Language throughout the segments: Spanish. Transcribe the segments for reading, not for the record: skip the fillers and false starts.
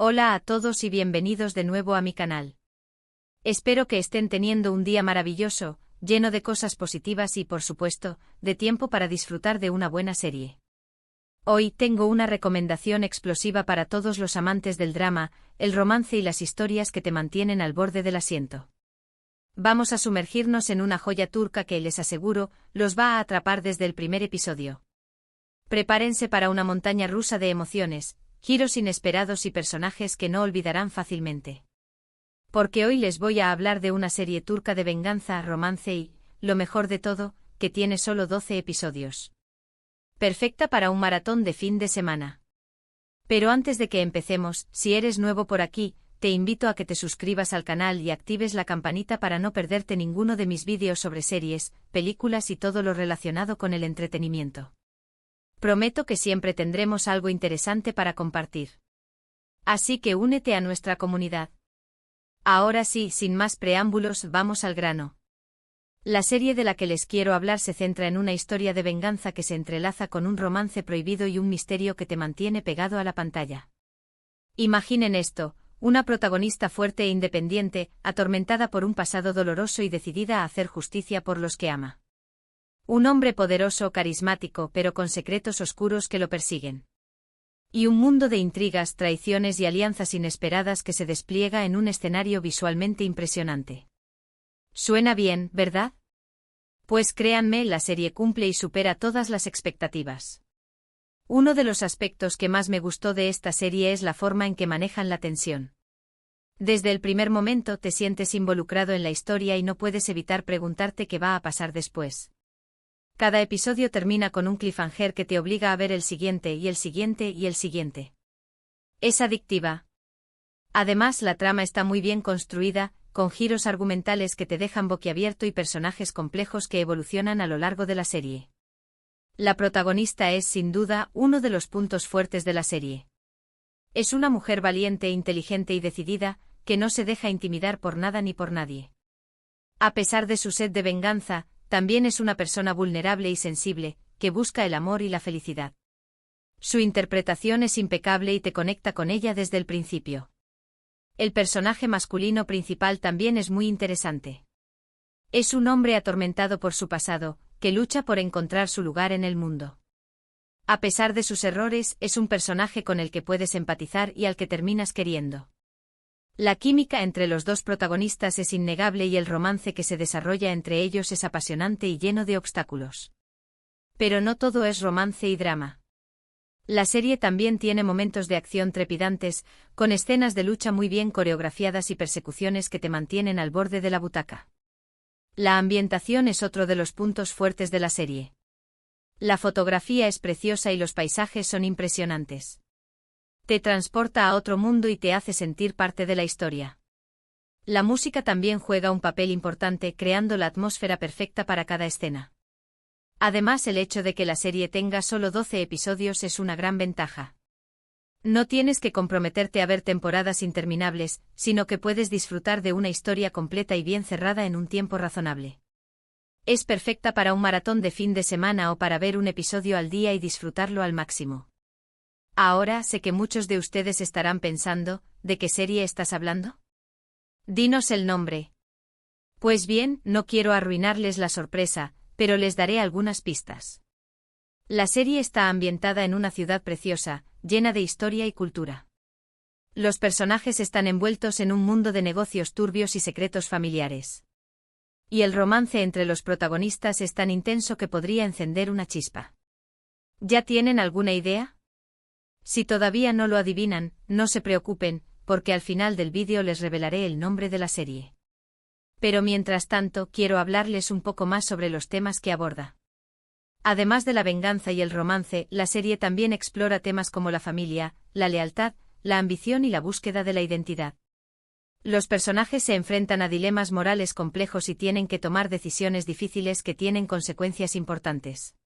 Hola a todos y bienvenidos de nuevo a mi canal. Espero que estén teniendo un día maravilloso, lleno de cosas positivas y, por supuesto, de tiempo para disfrutar de una buena serie. Hoy tengo una recomendación explosiva para todos los amantes del drama, el romance y las historias que te mantienen al borde del asiento. Vamos a sumergirnos en una joya turca que, les aseguro, los va a atrapar desde el primer episodio. Prepárense para una montaña rusa de emociones, giros inesperados y personajes que no olvidarán fácilmente. Porque hoy les voy a hablar de una serie turca de venganza, romance y, lo mejor de todo, que tiene solo 12 episodios. Perfecta para un maratón de fin de semana. Pero antes de que empecemos, si eres nuevo por aquí, te invito a que te suscribas al canal y actives la campanita para no perderte ninguno de mis vídeos sobre series, películas y todo lo relacionado con el entretenimiento. Prometo que siempre tendremos algo interesante para compartir. Así que únete a nuestra comunidad. Ahora sí, sin más preámbulos, vamos al grano. La serie de la que les quiero hablar se centra en una historia de venganza que se entrelaza con un romance prohibido y un misterio que te mantiene pegado a la pantalla. Imaginen esto, una protagonista fuerte e independiente, atormentada por un pasado doloroso y decidida a hacer justicia por los que ama. Un hombre poderoso, carismático, pero con secretos oscuros que lo persiguen. Y un mundo de intrigas, traiciones y alianzas inesperadas que se despliega en un escenario visualmente impresionante. Suena bien, ¿verdad? Pues créanme, la serie cumple y supera todas las expectativas. Uno de los aspectos que más me gustó de esta serie es la forma en que manejan la tensión. Desde el primer momento te sientes involucrado en la historia y no puedes evitar preguntarte qué va a pasar después. Cada episodio termina con un cliffhanger que te obliga a ver el siguiente y el siguiente y el siguiente. Es adictiva. Además, la trama está muy bien construida, con giros argumentales que te dejan boquiabierto y personajes complejos que evolucionan a lo largo de la serie. La protagonista es, sin duda, uno de los puntos fuertes de la serie. Es una mujer valiente, inteligente y decidida, que no se deja intimidar por nada ni por nadie. A pesar de su sed de venganza, también es una persona vulnerable y sensible, que busca el amor y la felicidad. Su interpretación es impecable y te conecta con ella desde el principio. El personaje masculino principal también es muy interesante. Es un hombre atormentado por su pasado, que lucha por encontrar su lugar en el mundo. A pesar de sus errores, es un personaje con el que puedes empatizar y al que terminas queriendo. La química entre los dos protagonistas es innegable y el romance que se desarrolla entre ellos es apasionante y lleno de obstáculos. Pero no todo es romance y drama. La serie también tiene momentos de acción trepidantes, con escenas de lucha muy bien coreografiadas y persecuciones que te mantienen al borde de la butaca. La ambientación es otro de los puntos fuertes de la serie. La fotografía es preciosa y los paisajes son impresionantes. Te transporta a otro mundo y te hace sentir parte de la historia. La música también juega un papel importante, creando la atmósfera perfecta para cada escena. Además, el hecho de que la serie tenga solo 12 episodios es una gran ventaja. No tienes que comprometerte a ver temporadas interminables, sino que puedes disfrutar de una historia completa y bien cerrada en un tiempo razonable. Es perfecta para un maratón de fin de semana o para ver un episodio al día y disfrutarlo al máximo. Ahora sé que muchos de ustedes estarán pensando, ¿de qué serie estás hablando? Dinos el nombre. Pues bien, no quiero arruinarles la sorpresa, pero les daré algunas pistas. La serie está ambientada en una ciudad preciosa, llena de historia y cultura. Los personajes están envueltos en un mundo de negocios turbios y secretos familiares. Y el romance entre los protagonistas es tan intenso que podría encender una chispa. ¿Ya tienen alguna idea? Si todavía no lo adivinan, no se preocupen, porque al final del vídeo les revelaré el nombre de la serie. Pero mientras tanto, quiero hablarles un poco más sobre los temas que aborda. Además de la venganza y el romance, la serie también explora temas como la familia, la lealtad, la ambición y la búsqueda de la identidad. Los personajes se enfrentan a dilemas morales complejos y tienen que tomar decisiones difíciles que tienen consecuencias importantes.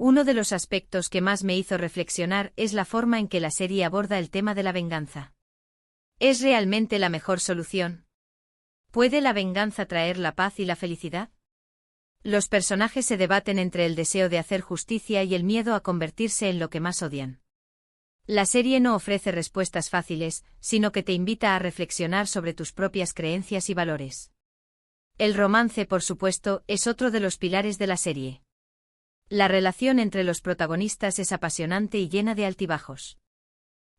Uno de los aspectos que más me hizo reflexionar es la forma en que la serie aborda el tema de la venganza. ¿Es realmente la mejor solución? ¿Puede la venganza traer la paz y la felicidad? Los personajes se debaten entre el deseo de hacer justicia y el miedo a convertirse en lo que más odian. La serie no ofrece respuestas fáciles, sino que te invita a reflexionar sobre tus propias creencias y valores. El romance, por supuesto, es otro de los pilares de la serie. La relación entre los protagonistas es apasionante y llena de altibajos.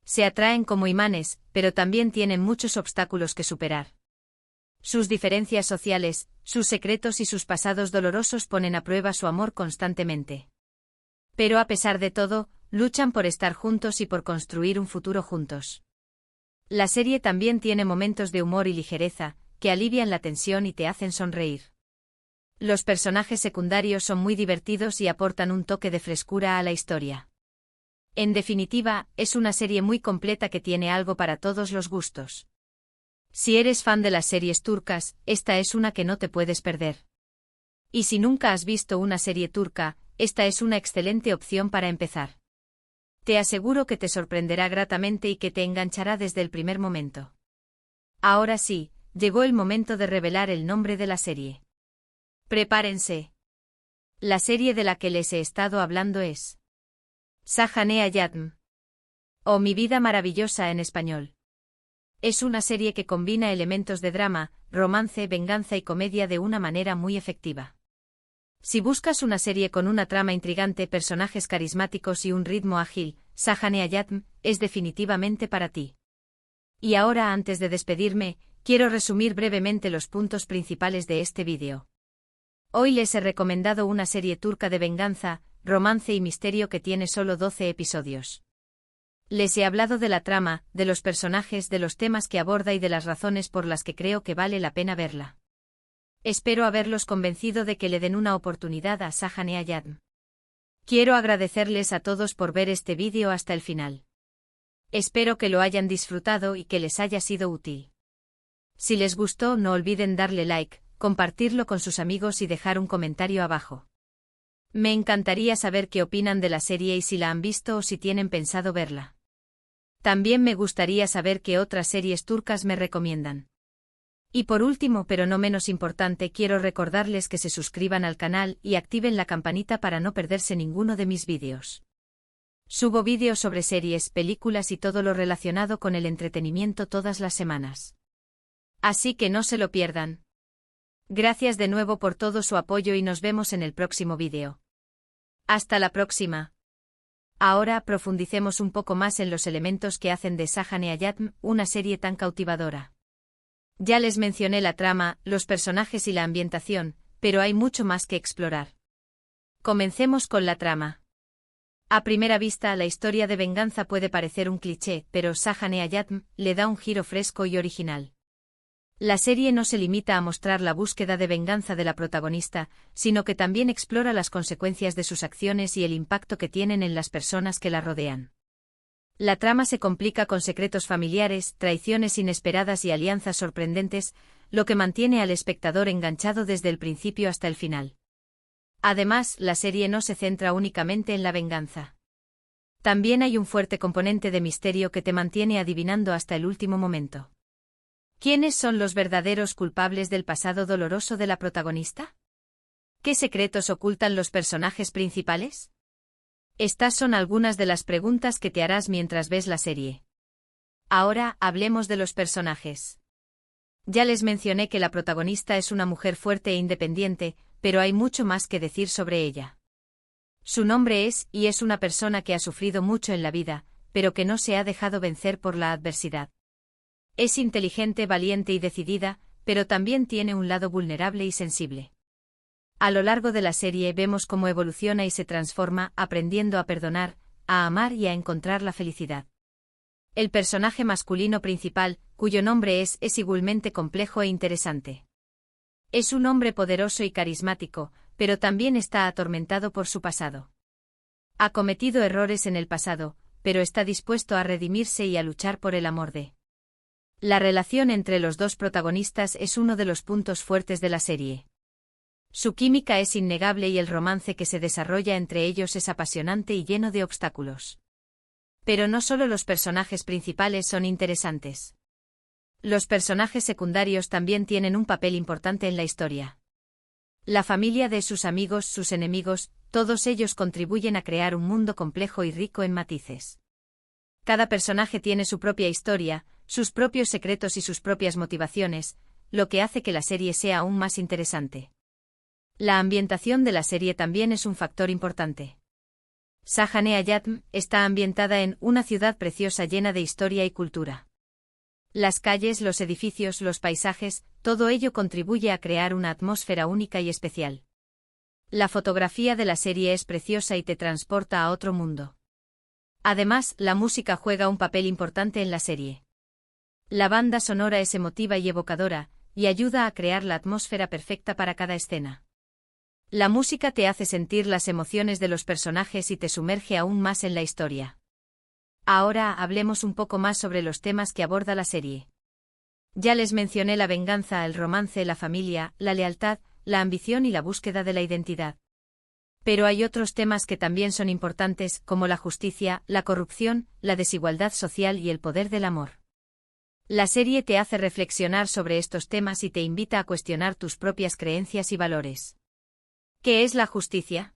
Se atraen como imanes, pero también tienen muchos obstáculos que superar. Sus diferencias sociales, sus secretos y sus pasados dolorosos ponen a prueba su amor constantemente. Pero a pesar de todo, luchan por estar juntos y por construir un futuro juntos. La serie también tiene momentos de humor y ligereza, que alivian la tensión y te hacen sonreír. Los personajes secundarios son muy divertidos y aportan un toque de frescura a la historia. En definitiva, es una serie muy completa que tiene algo para todos los gustos. Si eres fan de las series turcas, esta es una que no te puedes perder. Y si nunca has visto una serie turca, esta es una excelente opción para empezar. Te aseguro que te sorprenderá gratamente y que te enganchará desde el primer momento. Ahora sí, llegó el momento de revelar el nombre de la serie. Prepárense. La serie de la que les he estado hablando es Sajane Hayatm. O Mi vida maravillosa en español. Es una serie que combina elementos de drama, romance, venganza y comedia de una manera muy efectiva. Si buscas una serie con una trama intrigante, personajes carismáticos y un ritmo ágil, Sajane Hayatm es definitivamente para ti. Y ahora, antes de despedirme, quiero resumir brevemente los puntos principales de este vídeo. Hoy les he recomendado una serie turca de venganza, romance y misterio que tiene solo 12 episodios. Les he hablado de la trama, de los personajes, de los temas que aborda y de las razones por las que creo que vale la pena verla. Espero haberlos convencido de que le den una oportunidad a Sajane Hayatm. Quiero agradecerles a todos por ver este vídeo hasta el final. Espero que lo hayan disfrutado y que les haya sido útil. Si les gustó, no olviden darle like, compartirlo con sus amigos y dejar un comentario abajo. Me encantaría saber qué opinan de la serie y si la han visto o si tienen pensado verla. También me gustaría saber qué otras series turcas me recomiendan. Y por último, pero no menos importante, quiero recordarles que se suscriban al canal y activen la campanita para no perderse ninguno de mis vídeos. Subo vídeos sobre series, películas y todo lo relacionado con el entretenimiento todas las semanas. Así que no se lo pierdan. Gracias de nuevo por todo su apoyo y nos vemos en el próximo vídeo. Hasta la próxima. Ahora profundicemos un poco más en los elementos que hacen de Sajane Hayatm una serie tan cautivadora. Ya les mencioné la trama, los personajes y la ambientación, pero hay mucho más que explorar. Comencemos con la trama. A primera vista, la historia de venganza puede parecer un cliché, pero Sajane Hayatm le da un giro fresco y original. La serie no se limita a mostrar la búsqueda de venganza de la protagonista, sino que también explora las consecuencias de sus acciones y el impacto que tienen en las personas que la rodean. La trama se complica con secretos familiares, traiciones inesperadas y alianzas sorprendentes, lo que mantiene al espectador enganchado desde el principio hasta el final. Además, la serie no se centra únicamente en la venganza. También hay un fuerte componente de misterio que te mantiene adivinando hasta el último momento. ¿Quiénes son los verdaderos culpables del pasado doloroso de la protagonista? ¿Qué secretos ocultan los personajes principales? Estas son algunas de las preguntas que te harás mientras ves la serie. Ahora, hablemos de los personajes. Ya les mencioné que la protagonista es una mujer fuerte e independiente, pero hay mucho más que decir sobre ella. Su nombre es, y es una persona que ha sufrido mucho en la vida, pero que no se ha dejado vencer por la adversidad. Es inteligente, valiente y decidida, pero también tiene un lado vulnerable y sensible. A lo largo de la serie vemos cómo evoluciona y se transforma, aprendiendo a perdonar, a amar y a encontrar la felicidad. El personaje masculino principal, cuyo nombre es igualmente complejo e interesante. Es un hombre poderoso y carismático, pero también está atormentado por su pasado. Ha cometido errores en el pasado, pero está dispuesto a redimirse y a luchar por el amor de. La relación entre los dos protagonistas es uno de los puntos fuertes de la serie. Su química es innegable y el romance que se desarrolla entre ellos es apasionante y lleno de obstáculos. Pero no solo los personajes principales son interesantes. Los personajes secundarios también tienen un papel importante en la historia. La familia de sus amigos, sus enemigos, todos ellos contribuyen a crear un mundo complejo y rico en matices. Cada personaje tiene su propia historia, sus propios secretos y sus propias motivaciones, lo que hace que la serie sea aún más interesante. La ambientación de la serie también es un factor importante. Sajanee-Ayatm está ambientada en una ciudad preciosa llena de historia y cultura. Las calles, los edificios, los paisajes, todo ello contribuye a crear una atmósfera única y especial. La fotografía de la serie es preciosa y te transporta a otro mundo. Además, la música juega un papel importante en la serie. La banda sonora es emotiva y evocadora, y ayuda a crear la atmósfera perfecta para cada escena. La música te hace sentir las emociones de los personajes y te sumerge aún más en la historia. Ahora hablemos un poco más sobre los temas que aborda la serie. Ya les mencioné la venganza, el romance, la familia, la lealtad, la ambición y la búsqueda de la identidad. Pero hay otros temas que también son importantes, como la justicia, la corrupción, la desigualdad social y el poder del amor. La serie te hace reflexionar sobre estos temas y te invita a cuestionar tus propias creencias y valores. ¿Qué es la justicia?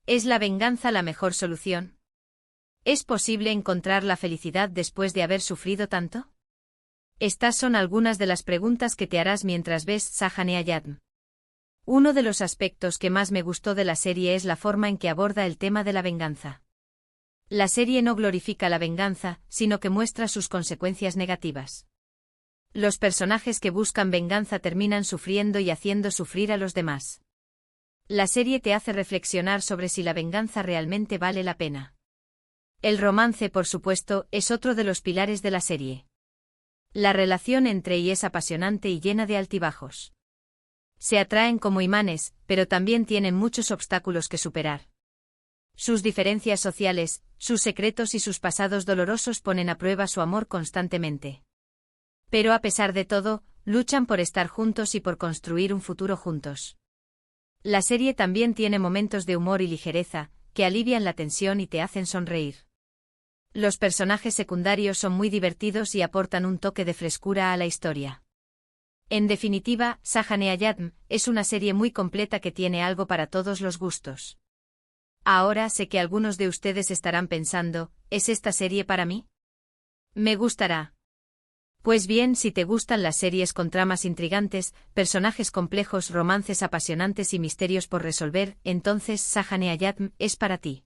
¿Es la venganza la mejor solución? ¿Es posible encontrar la felicidad después de haber sufrido tanto? Estas son algunas de las preguntas que te harás mientras ves Sajanee-Ayatm. Uno de los aspectos que más me gustó de la serie es la forma en que aborda el tema de la venganza. La serie no glorifica la venganza, sino que muestra sus consecuencias negativas. Los personajes que buscan venganza terminan sufriendo y haciendo sufrir a los demás. La serie te hace reflexionar sobre si la venganza realmente vale la pena. El romance, por supuesto, es otro de los pilares de la serie. La relación entre ellos es apasionante y llena de altibajos. Se atraen como imanes, pero también tienen muchos obstáculos que superar. Sus diferencias sociales, sus secretos y sus pasados dolorosos ponen a prueba su amor constantemente. Pero a pesar de todo, luchan por estar juntos y por construir un futuro juntos. La serie también tiene momentos de humor y ligereza, que alivian la tensión y te hacen sonreír. Los personajes secundarios son muy divertidos y aportan un toque de frescura a la historia. En definitiva, Sajanee-Ayatm es una serie muy completa que tiene algo para todos los gustos. Ahora sé que algunos de ustedes estarán pensando, ¿es esta serie para mí? ¿Me gustará? Pues bien, si te gustan las series con tramas intrigantes, personajes complejos, romances apasionantes y misterios por resolver, entonces Sajanee-Ayatm es para ti.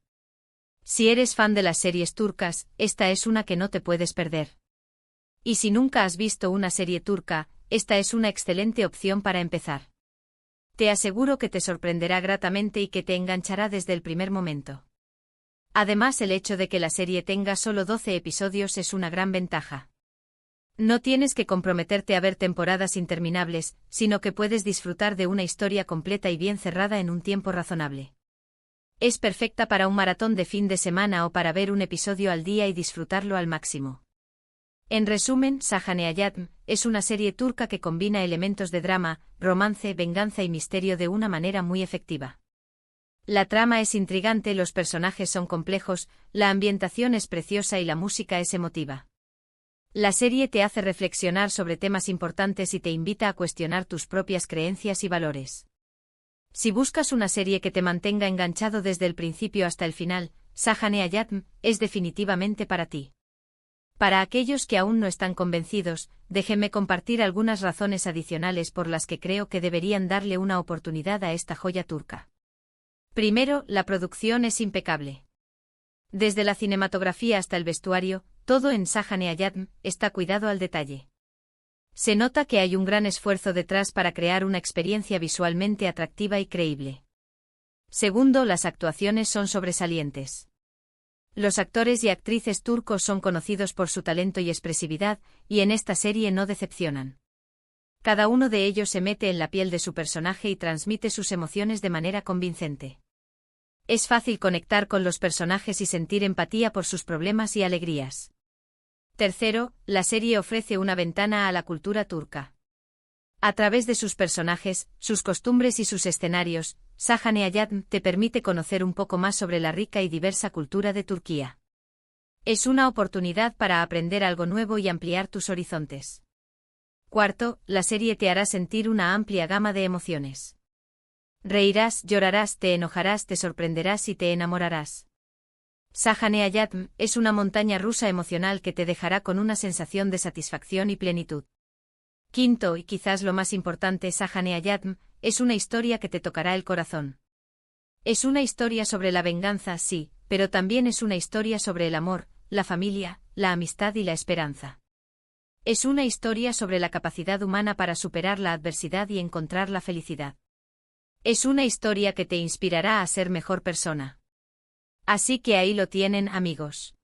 Si eres fan de las series turcas, esta es una que no te puedes perder. Y si nunca has visto una serie turca, esta es una excelente opción para empezar. Te aseguro que te sorprenderá gratamente y que te enganchará desde el primer momento. Además, el hecho de que la serie tenga solo 12 episodios es una gran ventaja. No tienes que comprometerte a ver temporadas interminables, sino que puedes disfrutar de una historia completa y bien cerrada en un tiempo razonable. Es perfecta para un maratón de fin de semana o para ver un episodio al día y disfrutarlo al máximo. En resumen, Sajanee-Ayatm es una serie turca que combina elementos de drama, romance, venganza y misterio de una manera muy efectiva. La trama es intrigante, los personajes son complejos, la ambientación es preciosa y la música es emotiva. La serie te hace reflexionar sobre temas importantes y te invita a cuestionar tus propias creencias y valores. Si buscas una serie que te mantenga enganchado desde el principio hasta el final, Sajanee-Ayatm es definitivamente para ti. Para aquellos que aún no están convencidos, déjenme compartir algunas razones adicionales por las que creo que deberían darle una oportunidad a esta joya turca. Primero, la producción es impecable. Desde la cinematografía hasta el vestuario, todo en Sajanee-Ayatm está cuidado al detalle. Se nota que hay un gran esfuerzo detrás para crear una experiencia visualmente atractiva y creíble. Segundo, las actuaciones son sobresalientes. Los actores y actrices turcos son conocidos por su talento y expresividad, y en esta serie no decepcionan. Cada uno de ellos se mete en la piel de su personaje y transmite sus emociones de manera convincente. Es fácil conectar con los personajes y sentir empatía por sus problemas y alegrías. Tercero, la serie ofrece una ventana a la cultura turca. A través de sus personajes, sus costumbres y sus escenarios, Sajanee-Ayatm te permite conocer un poco más sobre la rica y diversa cultura de Turquía. Es una oportunidad para aprender algo nuevo y ampliar tus horizontes. Cuarto, la serie te hará sentir una amplia gama de emociones. Reirás, llorarás, te enojarás, te sorprenderás y te enamorarás. Sajanee-Ayatm es una montaña rusa emocional que te dejará con una sensación de satisfacción y plenitud. Quinto, y quizás lo más importante, Sajanee-Ayatm es una historia que te tocará el corazón. Es una historia sobre la venganza, sí, pero también es una historia sobre el amor, la familia, la amistad y la esperanza. Es una historia sobre la capacidad humana para superar la adversidad y encontrar la felicidad. Es una historia que te inspirará a ser mejor persona. Así que ahí lo tienen, amigos.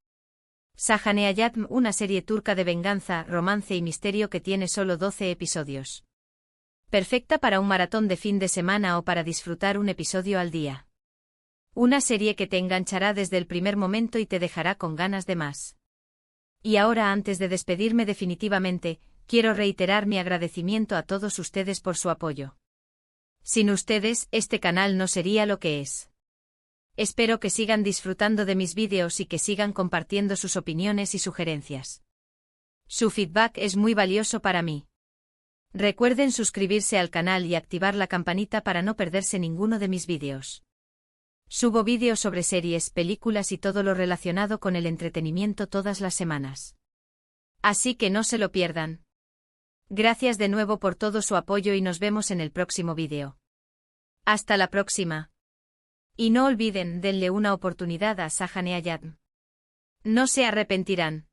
Sajanee-Ayatm, una serie turca de venganza, romance y misterio que tiene solo 12 episodios. Perfecta para un maratón de fin de semana o para disfrutar un episodio al día. Una serie que te enganchará desde el primer momento y te dejará con ganas de más. Y ahora, antes de despedirme definitivamente, quiero reiterar mi agradecimiento a todos ustedes por su apoyo. Sin ustedes, este canal no sería lo que es. Espero que sigan disfrutando de mis vídeos y que sigan compartiendo sus opiniones y sugerencias. Su feedback es muy valioso para mí. Recuerden suscribirse al canal y activar la campanita para no perderse ninguno de mis vídeos. Subo vídeos sobre series, películas y todo lo relacionado con el entretenimiento todas las semanas. Así que no se lo pierdan. Gracias de nuevo por todo su apoyo y nos vemos en el próximo vídeo. Hasta la próxima. Y no olviden, denle una oportunidad a Sajanee-Ayatm. No se arrepentirán.